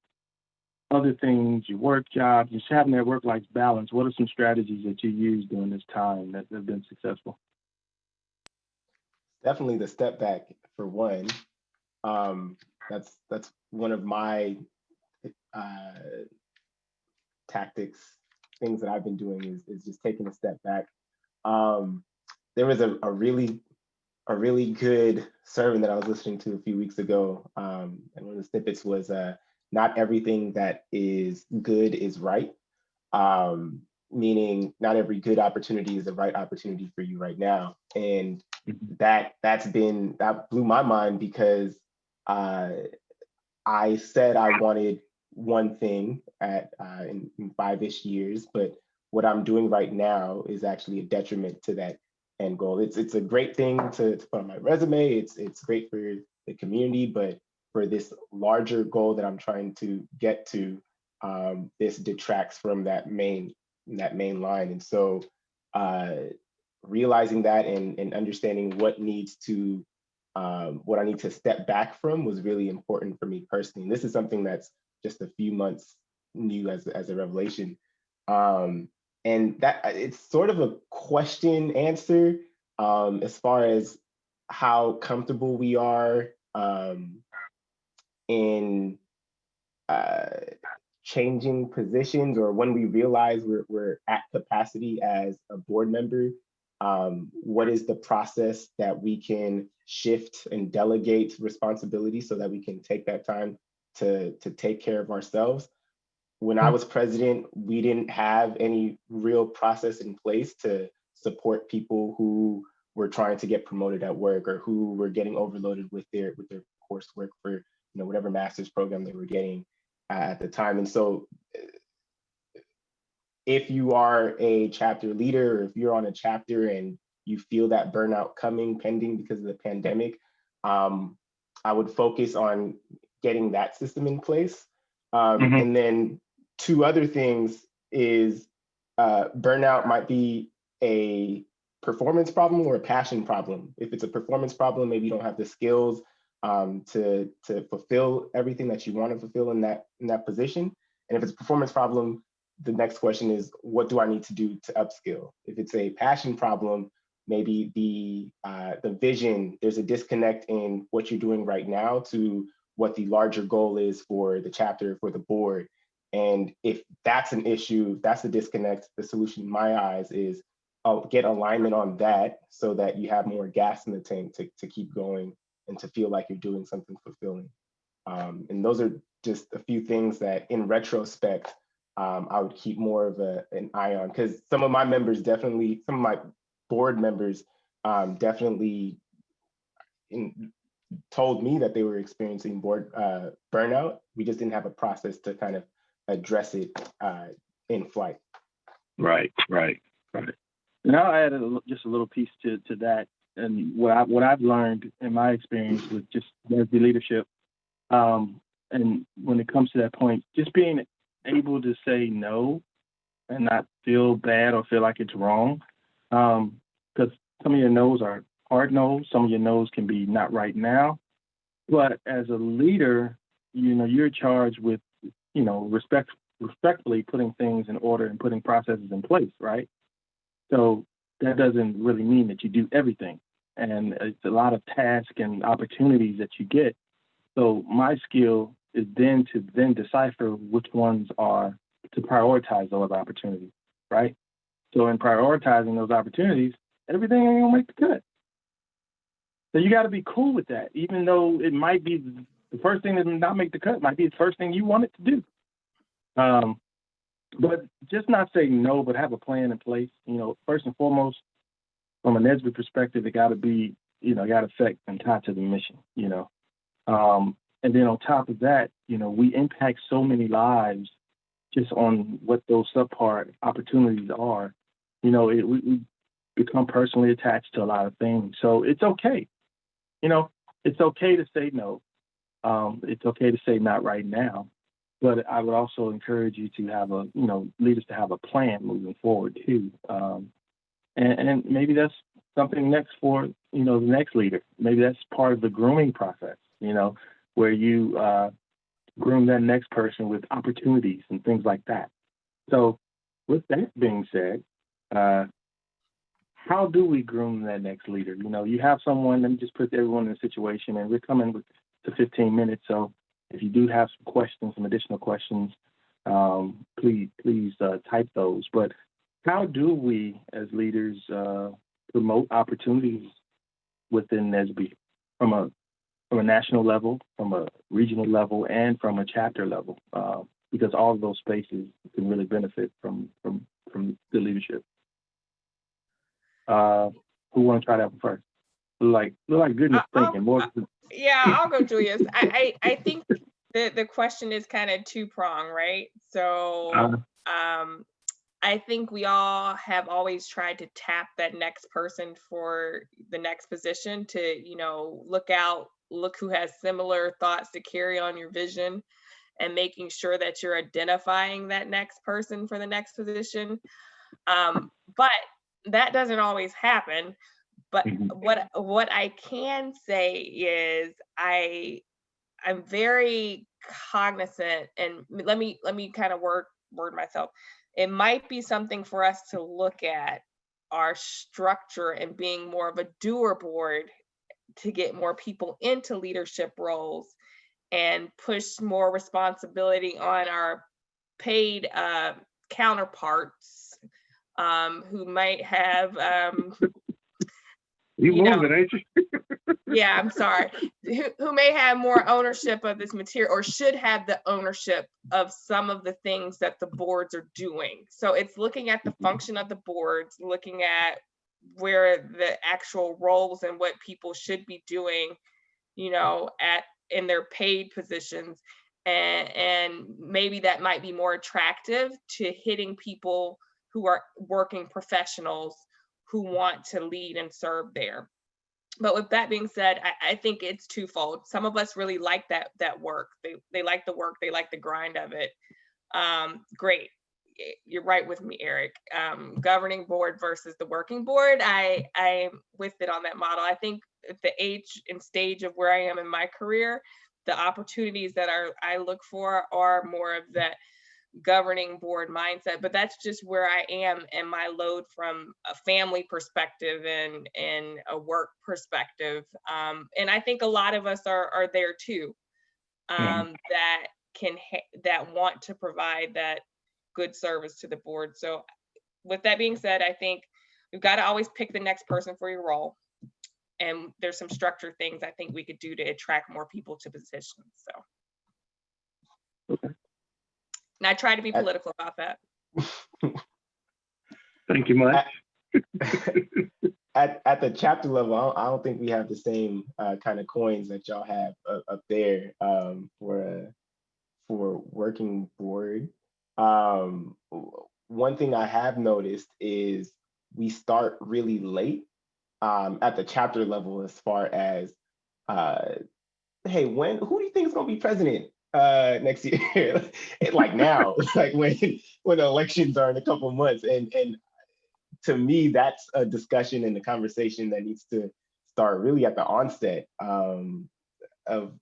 other things, your work job, just having that work-life balance? What are some strategies that you use during this time that have been successful? Definitely the step back for one. That's one of my tactics, things that I've been doing is just taking a step back. There was a really good sermon that I was listening to a few weeks ago, and one of the snippets was not everything that is good is right, meaning not every good opportunity is the right opportunity for you right now. And that blew my mind because I said I wanted one thing in 5-ish years, but what I'm doing right now is actually a detriment to that end goal. It's a great thing to put on my resume. It's great for the community, but for this larger goal that I'm trying to get to, this detracts from that main line. And so realizing that and understanding what I need to step back from was really important for me personally. And this is something that's just a few months new as a revelation. And that it's sort of a question answer as far as how comfortable we are in changing positions, or when we realize we're at capacity as a board member. What is the process that we can shift and delegate responsibility so that we can take that time to take care of ourselves? When I was president, we didn't have any real process in place to support people who were trying to get promoted at work, or who were getting overloaded with their coursework for whatever master's program they were getting at the time. And so if you are a chapter leader, or if you're on a chapter and you feel that burnout coming pending because of the pandemic, I would focus on getting that system in place. And then two other things is burnout might be a performance problem or a passion problem. If it's a performance problem, maybe you don't have the skills to fulfill everything that you want to fulfill in that position. And if it's a performance problem, the next question is, what do I need to do to upskill? If it's a passion problem, maybe the vision, there's a disconnect in what you're doing right now to what the larger goal is for the chapter, for the board. And if that's an issue, that's the disconnect, the solution in my eyes is get alignment on that so that you have more gas in the tank to keep going and to feel like you're doing something fulfilling. And those are just a few things that in retrospect, I would keep more of an eye on, because some of my board members definitely told me that they were experiencing board burnout. We just didn't have a process to kind of address it in flight. Right. And I'll add just a little piece to that, and what I've learned in my experience with just Nesbi leadership, and when it comes to that point, just being able to say no and not feel bad or feel like it's wrong, because some of your no's are hard no's, some of your no's can be not right now, but as a leader, you're charged with respectfully putting things in order and putting processes in place, right? So that doesn't really mean that you do everything. And it's a lot of tasks and opportunities that you get. So my skill is then to decipher which ones are to prioritize those opportunities, right? So in prioritizing those opportunities, everything ain't gonna make the cut. So you got to be cool with that, even though it might be the first thing that does not make the cut, might be the first thing you want it to do. But just not say no, but have a plan in place. First and foremost, from a Nesbi perspective, it got to be, got effect and tied to the mission, and then on top of that, we impact so many lives just on what those subpart opportunities are. We become personally attached to a lot of things. So it's okay. It's okay to say no. It's okay to say not right now. But I would also encourage you to have leaders to have a plan moving forward too. And maybe that's something next for, the next leader. Maybe that's part of the grooming process, where you groom that next person with opportunities and things like that. So with that being said, how do we groom that next leader? You have someone, let me just put everyone in a situation, and we're coming to 15 minutes. So if you do have some questions, some additional questions, please type those. But how do we, as leaders, promote opportunities within Nesbi from a national level, from a regional level, and from a chapter level? Because all of those spaces can really benefit from the leadership. Who want to try that one first? Like goodness thinking. Yeah, I'll go, Julius. I think the question is kind of two-pronged, right? So I think we all have always tried to tap that next person for the next position to, you know, look who has similar thoughts to carry on your vision, and making sure that you're identifying that next person for the next position. But that doesn't always happen. But what I can say is I'm very cognizant, and let me kind of word myself. It might be something for us to look at our structure and being more of a doer board to get more people into leadership roles and push more responsibility on our paid counterparts who might have You you know, moving, ain't you? yeah, I'm sorry, who may have more ownership of this material, or should have the ownership of some of the things that the boards are doing. So it's looking at the function of the boards, looking at where the actual roles and what people should be doing, you know, in their paid positions, and maybe that might be more attractive to hitting people who are working professionals who want to lead and serve there. But with that being said, I think it's twofold. Some of us really like that work. They like the work, they like the grind of it. Great. You're right with me, Eric. Governing board versus the working board, I'm with it on that model. I think at the age and stage of where I am in my career, the opportunities that I look for are more of that governing board mindset. But that's just where I am in my load from a family perspective and a work perspective. And I think a lot of us are there too, that want to provide that good service to the board. So with that being said, I think we've got to always pick the next person for your role. And there's some structured things I think we could do to attract more people to positions. So, and I try to be political about that. Thank you much. At the chapter level, I don't think we have the same kind of coins that y'all have up there for working board. One thing I have noticed is we start really late at the chapter level as far as, hey, who do you think is going to be president next year? Like now, like when the elections are in a couple of months. And to me, that's a discussion and a conversation that needs to start really at the onset of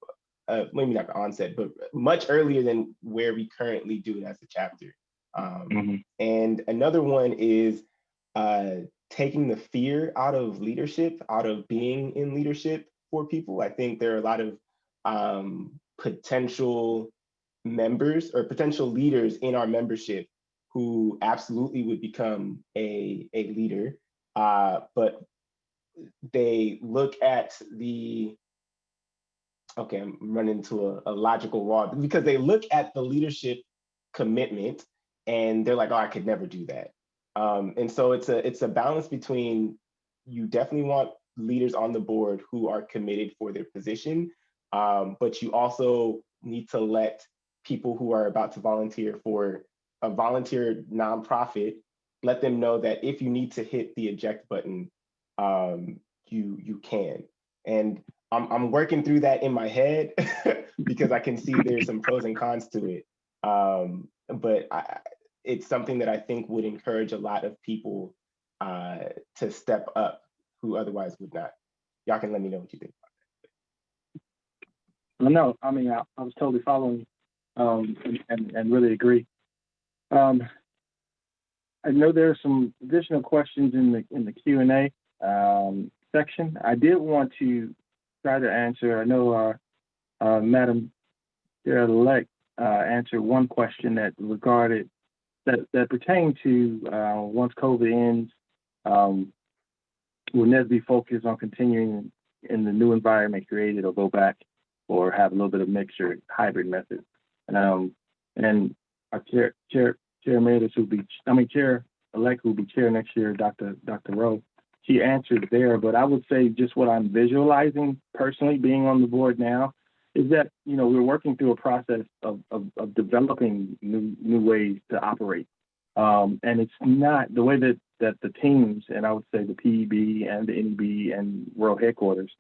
maybe not the onset, but much earlier than where we currently do it as a chapter. And another one is taking the fear out of leadership, out of being in leadership for people. I think there are a lot of potential members or potential leaders in our membership who absolutely would become a leader, but they look at I'm running into a logical wall, because they look at the leadership commitment and they're like, oh, I could never do that. And so it's a balance between, you definitely want leaders on the board who are committed for their position, but you also need to let people who are about to volunteer for a volunteer nonprofit, let them know that if you need to hit the eject button, you can. And I'm working through that in my head because I can see there's some pros and cons to it. But it's something that I think would encourage a lot of people to step up who otherwise would not. Y'all can let me know what you think about that. No, I mean, I was totally following and really agree. I know there are some additional questions in the Q&A section. I did want to try to answer. I know Madam Chair-elect answered one question that pertained to once COVID ends, will Nesbi focus on continuing in the new environment created, or go back or have a little bit of mixture, hybrid method? And our chair emeritus chair-elect who will be chair next year, Dr. Rowe, she answered there, but I would say just what I'm visualizing personally being on the board now is that, we're working through a process of developing new ways to operate. And it's not the way that the teams, and I would say the PEB and the NEB and world headquarters,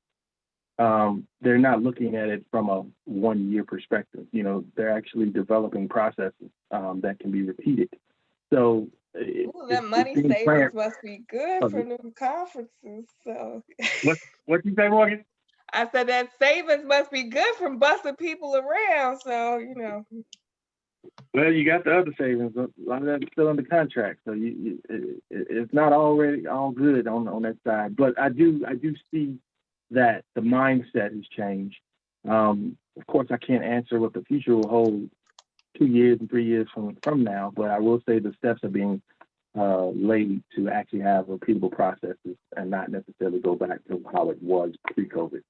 they're not looking at it from a 1 year perspective. They're actually developing processes that can be repeated. So that money savings must be good for new conferences. So what you say, Morgan? I said that savings must be good from busting people around. So Well, you got the other savings. A lot of that is still under contract, so it's not already all good on that side. But I do see that the mindset has changed. Of course, I can't answer what the future will hold 2 years and 3 years from now, but I will say the steps are being laid to actually have repeatable processes and not necessarily go back to how it was pre-COVID.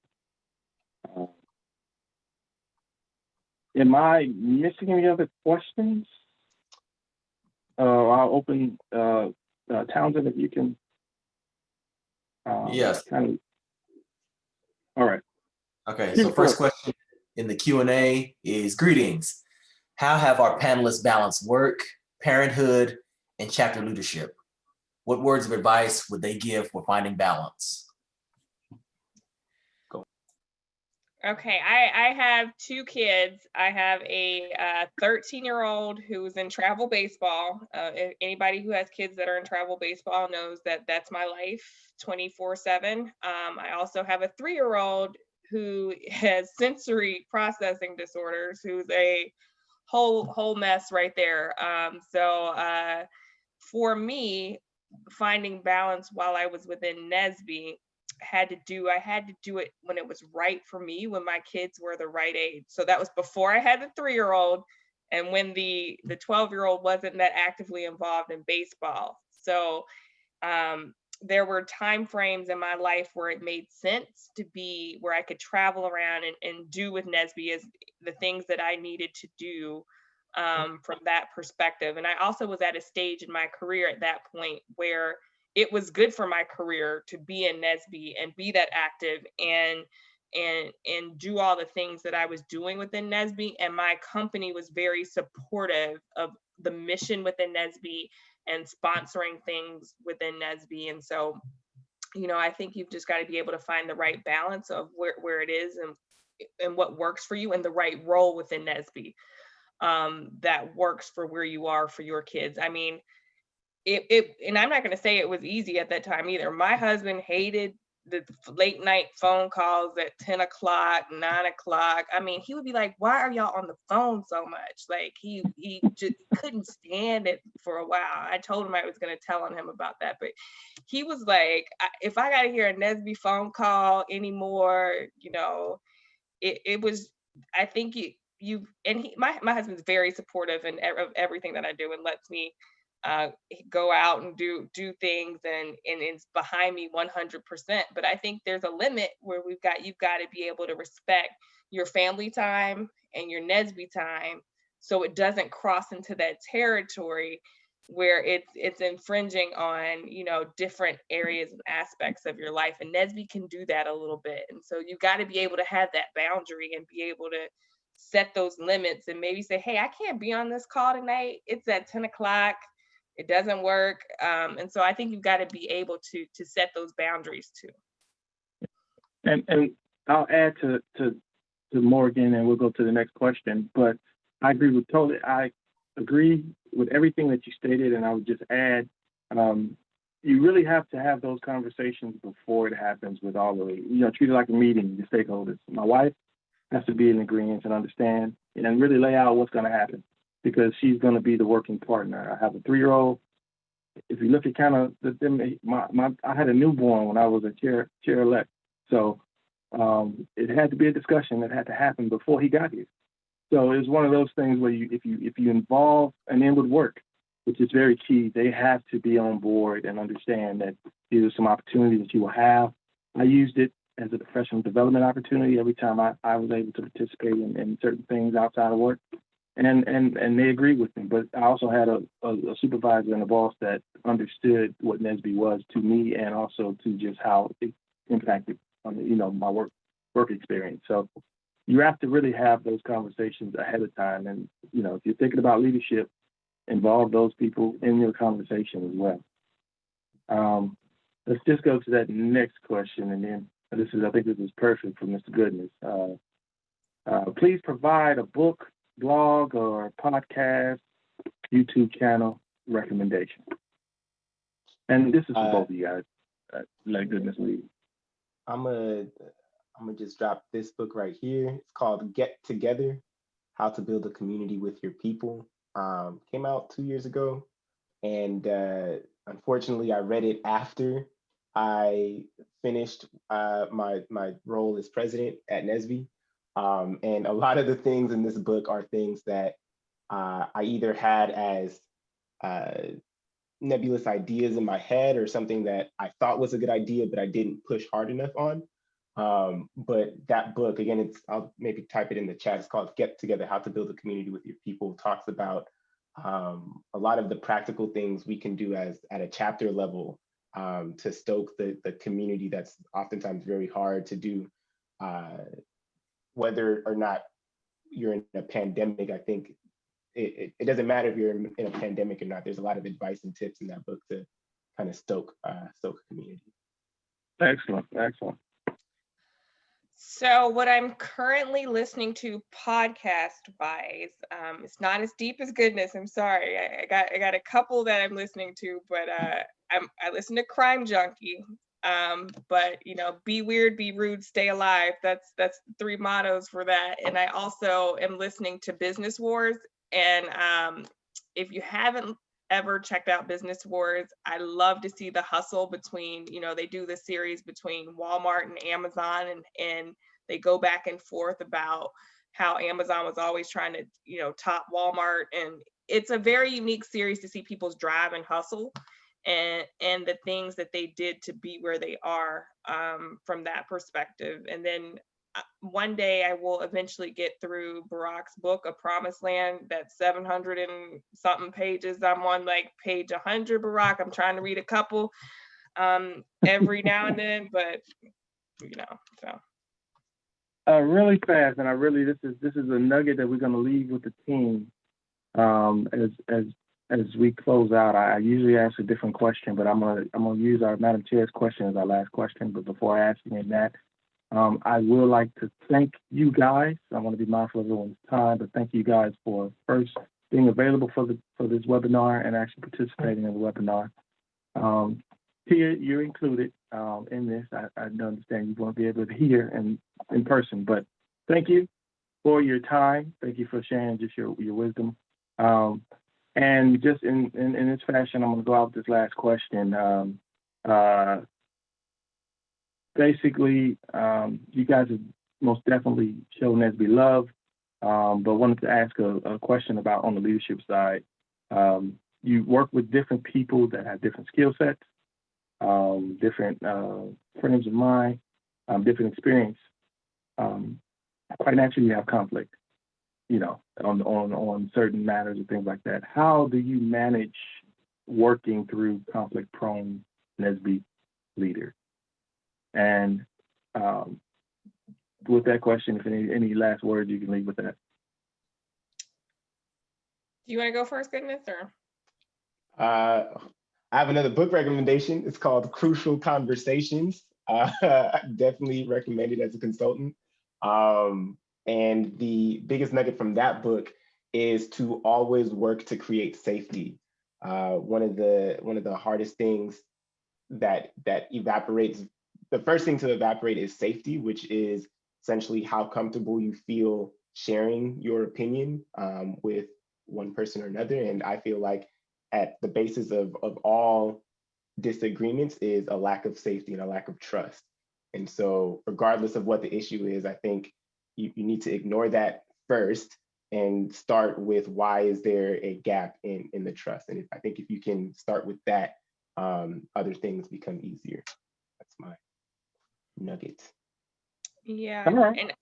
Am I missing any other questions? I'll open Townsend, if you can. Yes. All right. Okay, so first question in the Q&A is, greetings. How have our panelists balanced work, parenthood, and chapter leadership? What words of advice would they give for finding balance? Okay, I have 2 kids. I have a 13-year-old who's in travel baseball. Anybody who has kids that are in travel baseball knows that that's my life 24/7. I also have a 3-year-old who has sensory processing disorders, who's a whole mess right there. So for me, finding balance while I was within Nesbi, I had to do it when it was right for me, when my kids were the right age. So that was before I had the 3-year-old and when the 12-year-old wasn't that actively involved in baseball. So there were time frames in my life where it made sense to be where I could travel around and do with Nesbi as the things that I needed to do from that perspective. And I also was at a stage in my career at that point where it was good for my career to be in Nesbi and be that active and do all the things that I was doing within Nesbi. And my company was very supportive of the mission within Nesbi and sponsoring things within Nesbi. And so, I think you've just got to be able to find the right balance of where it is and what works for you, and the right role within Nesbi that works for where you are for your kids. I mean, and I'm not going to say it was easy at that time either. My husband hated the late night phone calls at 10 o'clock, 9 o'clock. I mean, he would be like, why are y'all on the phone so much? Like he just couldn't stand it for a while. I told him I was going to tell on him about that, but he was like, if I got to hear a Nesbi phone call anymore, it was, I think my husband's very supportive of everything that I do and lets me go out and do things and it's behind me 100%. But I think there's a limit where you've got to be able to respect your family time and your Nesbi time, so it doesn't cross into that territory where it's infringing on different areas and aspects of your life. And Nesbi can do that a little bit, and so you've got to be able to have that boundary and be able to set those limits and maybe say, hey, I can't be on this call tonight. It's at 10 o'clock. It doesn't work. And so I think you've got to be able to set those boundaries too. And I'll add to Morgan, and we'll go to the next question. But I agree with everything that you stated, and I would just add, you really have to have those conversations before it happens with all of it. Treat it like a meeting, the stakeholders. My wife has to be in agreement and understand and really lay out what's going to happen, because she's going to be the working partner. I have a 3-year-old. If you look at kind of I had a newborn when I was a chair-elect. So it had to be a discussion that had to happen before he got here. So it's one of those things where if you involve an inward work, which is very key, they have to be on board and understand that these are some opportunities that you will have. I used it as a professional development opportunity every time I was able to participate in certain things outside of work. And they agreed with me. But I also had a supervisor and a boss that understood what Nesbi was to me, and also to just how it impacted my work experience. So you have to really have those conversations ahead of time. And, you know, if you're thinking about leadership, involve those people in your conversation as well. Let's just go to that next question. And then I think this is perfect for Mr. Goodness. Please provide a book, blog, or podcast, YouTube channel recommendation. And this is for both of you guys. Let Goodness lead. I'm gonna just drop this book right here. It's called Get Together: How to Build a Community with Your People. Came out 2 years ago, and unfortunately, I read it after I finished my role as president at Nesbi. And a lot of the things in this book are things that I either had as nebulous ideas in my head or something that I thought was a good idea, but I didn't push hard enough on. But that book, again, I'll maybe type it in the chat. It's called Get Together: How to Build a Community with Your People. Talks about a lot of the practical things we can do at a chapter level to stoke the community that's oftentimes very hard to do. Whether or not you're in a pandemic, I think it doesn't matter if you're in a pandemic or not. There's a lot of advice and tips in that book to kind of stoke a community. Excellent, excellent. So what I'm currently listening to podcast-wise, it's not as deep as Goodness. I'm sorry. I got a couple that I'm listening to, but I listen to Crime Junkie. But you know, be weird, be rude, stay alive. That's 3 mottos for that. And I also am listening to Business Wars. And if you haven't ever checked out Business Wars, I love to see the hustle between, you know, they do the series between Walmart and Amazon, and they go back and forth about how Amazon was always trying to, you know, top Walmart. And it's a very unique series to see people's drive and hustle and the things that they did to be where they are from that perspective. And then one day I will eventually get through Barack's book, A Promised Land, that's 700 and something pages. I'm on like page 100, Barack. I'm trying to read a couple every now and then, but you know, so. Really fast, and this is a nugget that we're going to leave with the team as we close out. I usually ask a different question, but I'm gonna use our Madam Chair's question as our last question. But before asking him that, I would like to thank you guys. I want to be mindful of everyone's time, but thank you guys for first being available for this webinar and actually participating in the webinar. Tia, you're included in this. I understand you won't be able to hear in person, but thank you for your time. Thank you for sharing just your wisdom. And just in this fashion, I'm going to go out with this last question. Basically, you guys have most definitely shown Nesbi love, but wanted to ask a question about on the leadership side. You work with different people that have different skill sets, different frames of mind, different experience. Quite naturally, you have conflict, you know, on certain matters and things like that. How do you manage working through conflict-prone Nesbi leaders? And with that question, if any last words you can leave with that. Do you want to go first, Goodness, or? I have another book recommendation. It's called Crucial Conversations. I definitely recommend it as a consultant. And the biggest nugget from that book is to always work to create safety. One of the hardest things that evaporates, the first thing to evaporate is safety, which is essentially how comfortable you feel sharing your opinion with one person or another. And I feel like at the basis of all disagreements is a lack of safety and a lack of trust. And so regardless of what the issue is, I think you need to ignore that first and start with why is there a gap in the trust. And I think if you can start with that, other things become easier. That's my nugget. Yeah, Right. and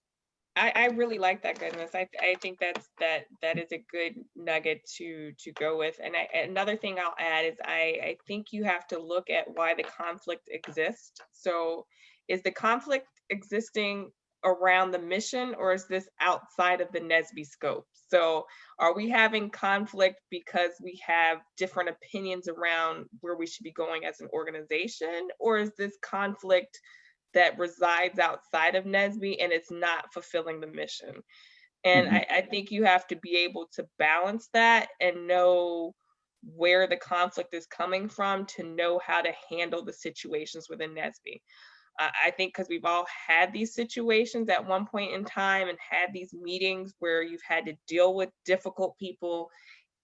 I really like that, Goodness. I think that is a good nugget to go with. And another thing I'll add is I think you have to look at why the conflict exists. So is the conflict existing around the mission, or is this outside of the NSBE scope? So are we having conflict because we have different opinions around where we should be going as an organization, or is this conflict that resides outside of NSBE and it's not fulfilling the mission? And I think you have to be able to balance that and know where the conflict is coming from to know how to handle the situations within NSBE. I think because we've all had these situations at one point in time and had these meetings where you've had to deal with difficult people,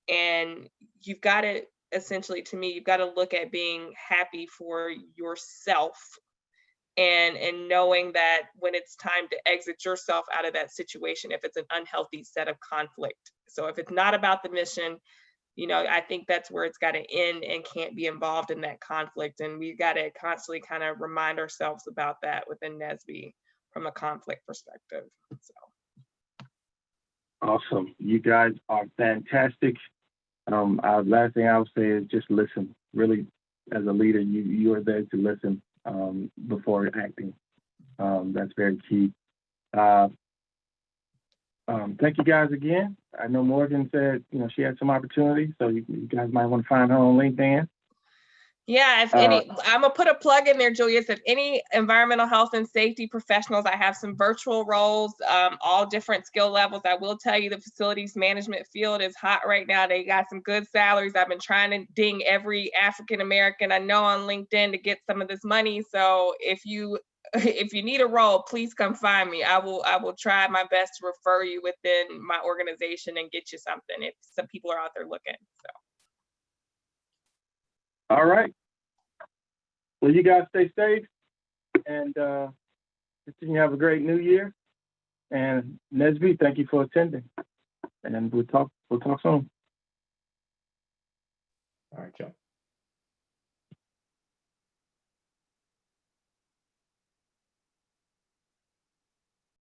and you've got to essentially, to me, you've got to look at being happy for yourself and knowing that when it's time to exit yourself out of that situation, if it's an unhealthy set of conflict. So if it's not about the mission, you know, I think that's where it's got to end and can't be involved in that conflict. And we've got to constantly kind of remind ourselves about that within NSBE from a conflict perspective. So. Awesome. You guys are fantastic. Last thing I would say is just listen. Really, as a leader, you are there to listen before acting. That's very key. Thank you guys again. I know Morgan said, you know, she had some opportunities, so you guys might want to find her on LinkedIn. Yeah, if any, I'm gonna put a plug in there, Julius. If any environmental health and safety professionals, I have some virtual roles, all different skill levels. I will tell you the facilities management field is hot right now. They got some good salaries. I've been trying to ding every African American I know on LinkedIn to get some of this money. So if you need a role, please come find me. I will try my best to refer you within my organization and get you something if some people are out there looking. So. All right. Well, you guys stay safe and continue to have a great new year. And Nesbi, thank you for attending. And we'll talk soon. All right, Joe.